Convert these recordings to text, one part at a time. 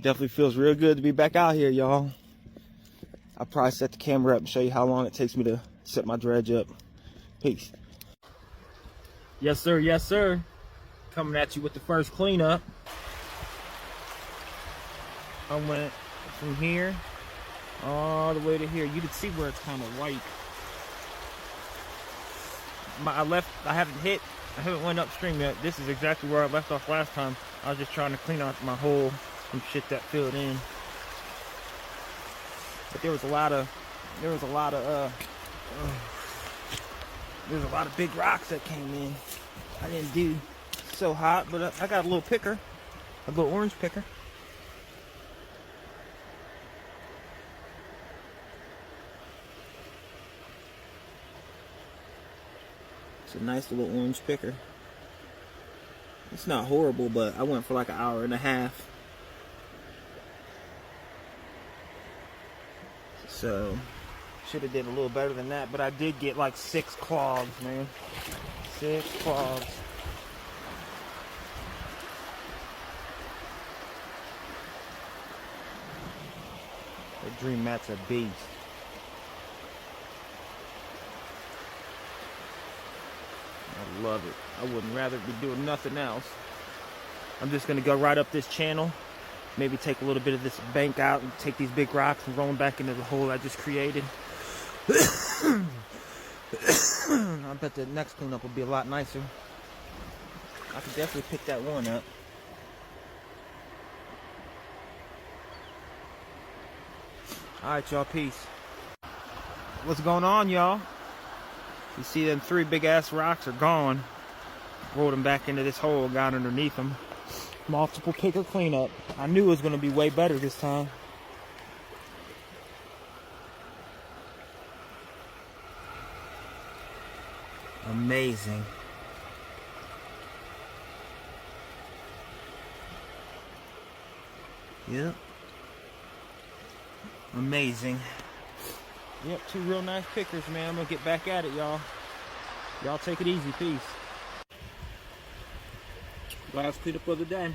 Definitely feels real good to be back out here, y'all. I'll probably set the camera up and show you how long it takes me to set my dredge up. Peace. Yes, sir. Yes, sir. Coming at you with the first cleanup. I went from here all the way to here. You can see where it's kind of white. I haven't went upstream yet. This is exactly where I left off last time. I was just trying to clean out my hole and shit that filled in. But there was a lot of big rocks that came in. I didn't do so hot, but I got a little picker, a little orange picker. It's a nice little orange picker. It's not horrible, but I went for like an hour and a half. So, should have did a little better than that, but I did get like 6 clogs, man. 6 clogs. That Dream Mat's a beast. I love it. I wouldn't rather be doing nothing else. I'm just gonna go right up this channel. Maybe take a little bit of this bank out and take these big rocks and roll them back into the hole I just created. I bet the next cleanup will be a lot nicer. I could definitely pick that one up. Alright, y'all, peace. What's going on, y'all? You see them 3 big ass rocks are gone. Rolled them back into this hole, got underneath them. Multiple picker cleanup. I knew it was going to be way better this time. Amazing. Yep. Amazing. Yep, 2 real nice pickers, man. I'm going to get back at it, y'all. Y'all take it easy. Peace. Last cleanup of the day.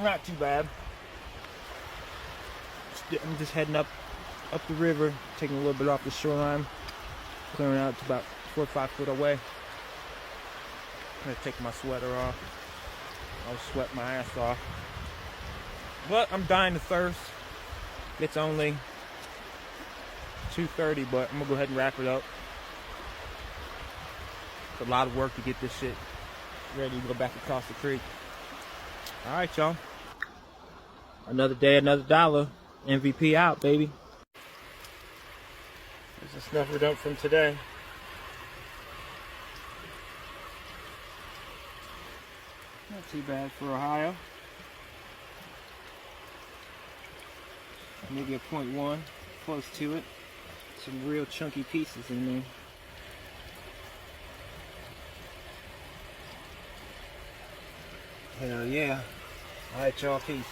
Not too bad. I'm just heading up the river, taking a little bit off the shoreline, clearing out to about 4 or 5 foot away. I'm gonna take my sweater off. I'll sweat my ass off. But I'm dying of thirst. It's only 2:30, but I'm gonna go ahead and wrap it up. It's a lot of work to get this shit ready to go back across the creek. Alright, y'all. Another day, another dollar. MVP out, baby. There's a snuffer dump from today. Not too bad for Ohio. Maybe a 0.1, close to it. Some real chunky pieces in there. Hell yeah. Alright, y'all, peace.